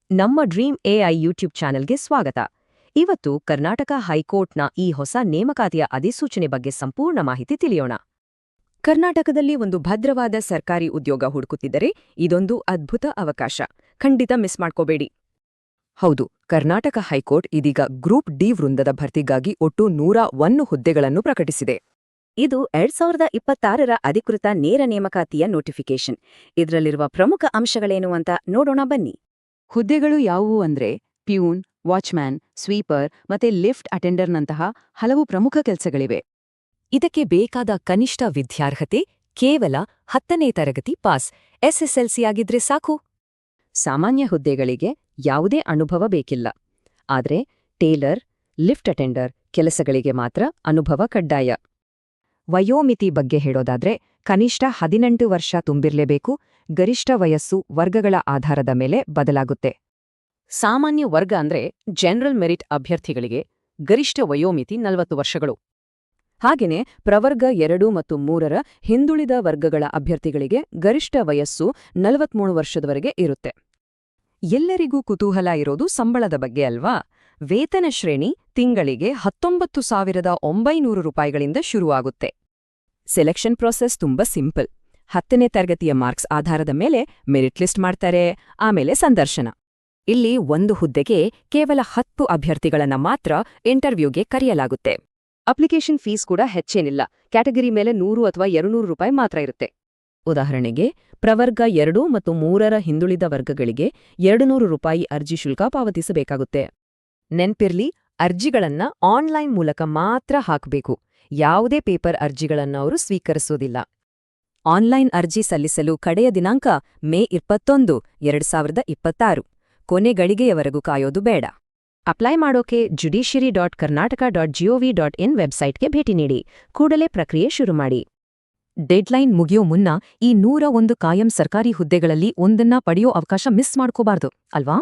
ನಮ್ಮ dream AI YouTube ಚಾನೆಲ್ಗೆ ಸ್ವಾಗತ. ಇವತ್ತು ಕರ್ನಾಟಕ ಹೈಕೋರ್ಟ್ನ ಈ ಹೊಸ ನೇಮಕಾತಿಯ ಅಧಿಸೂಚನೆ ಬಗ್ಗೆ ಸಂಪೂರ್ಣ ಮಾಹಿತಿ ತಿಳಿಯೋಣ. ಕರ್ನಾಟಕದಲ್ಲಿ ಒಂದು ಭದ್ರವಾದ ಸರ್ಕಾರಿ ಉದ್ಯೋಗ ಹುಡುಕುತ್ತಿದ್ದರೆ ಇದೊಂದು ಅದ್ಭುತ ಅವಕಾಶ. ಖಂಡಿತ ಮಿಸ್ ಮಾಡ್ಕೋಬೇಡಿ. ಹೌದು, ಕರ್ನಾಟಕ ಹೈಕೋರ್ಟ್ ಇದೀಗ ಗ್ರೂಪ್ ಡಿ ವೃಂದದ ಭರ್ತಿಗಾಗಿ ಒಟ್ಟು 101 ಹುದ್ದೆಗಳನ್ನು ಪ್ರಕಟಿಸಿದೆ. ಇದು 2026ರ ಅಧಿಕೃತ ನೇರ ನೇಮಕಾತಿಯ ನೋಟಿಫಿಕೇಶನ್. ಇದರಲ್ಲಿರುವ ಪ್ರಮುಖ ಅಂಶಗಳೇನು ಅಂತ ನೋಡೋಣ ಬನ್ನಿ. ಹುದ್ದೆಗಳು ಯಾವುವು ಅಂದ್ರೆ ಪ್ಯೂನ್, ವಾಚ್ಮ್ಯಾನ್, ಸ್ವೀಪರ್ ಮತ್ತೆ ಲಿಫ್ಟ್ ಅಟೆಂಡರ್ನಂತಹ ಹಲವು ಪ್ರಮುಖ ಕೆಲಸಗಳಿವೆ. ಇದಕ್ಕೆ ಬೇಕಾದ ಕನಿಷ್ಠ ವಿದ್ಯಾರ್ಹತೆ ಕೇವಲ 10ನೇ ತರಗತಿ ಪಾಸ್, SSLC ಆಗಿದ್ರೆ ಸಾಕು. ಸಾಮಾನ್ಯ ಹುದ್ದೆಗಳಿಗೆ ಯಾವುದೇ ಅನುಭವ ಬೇಕಿಲ್ಲ. ಆದ್ರೆ ಟೇಲರ್, ಲಿಫ್ಟ್ ಅಟೆಂಡರ್ ಕೆಲಸಗಳಿಗೆ ಮಾತ್ರ ಅನುಭವ ಕಡ್ಡಾಯ. ವಯೋಮಿತಿ ಬಗ್ಗೆ ಹೇಳೋದಾದ್ರೆ ಕನಿಷ್ಠ 18 ವರ್ಷ ತುಂಬಿರ್ಲೇಬೇಕು. ಗರಿಷ್ಠ ವಯಸ್ಸು ವರ್ಗಗಳ ಆಧಾರದ ಮೇಲೆ ಬದಲಾಗುತ್ತೆ. ಸಾಮಾನ್ಯ ವರ್ಗ ಅಂದ್ರೆ ಜನರಲ್ ಮೆರಿಟ್ ಅಭ್ಯರ್ಥಿಗಳಿಗೆ ಗರಿಷ್ಠ ವಯೋಮಿತಿ 40 ವರ್ಷಗಳು. ಹಾಗೆಯೇ ಪ್ರವರ್ಗ 2 ಮತ್ತು 3ರ ಹಿಂದುಳಿದ ವರ್ಗಗಳ ಅಭ್ಯರ್ಥಿಗಳಿಗೆ ಗರಿಷ್ಠ ವಯಸ್ಸು 43 ವರ್ಷದವರೆಗೆ ಇರುತ್ತೆ. ಎಲ್ಲರಿಗೂ ಕುತೂಹಲ ಇರೋದು ಸಂಬಳದ ಬಗ್ಗೆ ಅಲ್ವಾ? ವೇತನ ಶ್ರೇಣಿ ತಿಂಗಳಿಗೆ 19,900 ರೂಪಾಯಿಗಳಿಂದ ಶುರುವಾಗುತ್ತೆ. ಸೆಲೆಕ್ಷನ್ ಪ್ರಾಸೆಸ್ ತುಂಬಾ ಸಿಂಪಲ್. 10ನೇ ತರಗತಿಯ ಮಾರ್ಕ್ಸ್ ಆಧಾರದ ಮೇಲೆ ಮೆರಿಟ್ ಲಿಸ್ಟ್ ಮಾಡ್ತಾರೆ, ಆಮೇಲೆ ಸಂದರ್ಶನ. ಇಲ್ಲಿ ಒಂದು ಹುದ್ದೆಗೆ ಕೇವಲ 10 ಅಭ್ಯರ್ಥಿಗಳನ್ನ ಮಾತ್ರ ಇಂಟರ್ವ್ಯೂಗೆ ಕರೆಯಲಾಗುತ್ತೆ. ಅಪ್ಲಿಕೇಶನ್ ಫೀಸ್ ಕೂಡ ಹೆಚ್ಚೇನಿಲ್ಲ. ಕ್ಯಾಟಗರಿ ಮೇಲೆ 100 ಅಥವಾ 200 ರೂಪಾಯಿ ಮಾತ್ರ ಇರುತ್ತೆ. ಉದಾಹರಣೆಗೆ ಪ್ರವರ್ಗ 2 ಮತ್ತು 3ರ ಹಿಂದುಳಿದ ವರ್ಗಗಳಿಗೆ 200 ರೂಪಾಯಿ ಅರ್ಜಿ ಶುಲ್ಕ ಪಾವತಿಸಬೇಕಾಗುತ್ತೆ. ನೆನ್ಪಿರ್ಲಿ, ಅರ್ಜಿಗಳನ್ನ ಆನ್ಲೈನ್ ಮೂಲಕ ಮಾತ್ರ ಹಾಕಬೇಕು. ಯಾವುದೇ ಪೇಪರ್ ಅರ್ಜಿಗಳನ್ನ ಅವರು ಸ್ವೀಕರಿಸೋದಿಲ್ಲ. ಆನ್ಲೈನ್ ಅರ್ಜಿ ಸಲ್ಲಿಸಲು ಕಡೆಯ ದಿನಾಂಕ ಮೇ 21, 2026. ಕೊನೆ ಗಳಿಗೆಯವರೆಗೂ ಕಾಯೋದು ಬೇಡ. ಅಪ್ಲೈ ಮಾಡೋಕೆ judiciary.karnataka.gov.in ವೆಬ್ಸೈಟ್ಗೆ ಭೇಟಿ ನೀಡಿ. ಕೂಡಲೇ ಪ್ರಕ್ರಿಯೆ ಶುರು ಮಾಡಿ. ಡೆಡ್ಲೈನ್ ಮುಗಿಯೋ ಮುನ್ನ ಈ 101 ಕಾಯಂ ಸರ್ಕಾರಿ ಹುದ್ದೆಗಳಲ್ಲಿ ಒಂದನ್ನ ಪಡೆಯೋ ಅವಕಾಶ ಮಿಸ್ ಮಾಡ್ಕೋಬಾರ್ದು, ಅಲ್ವಾ?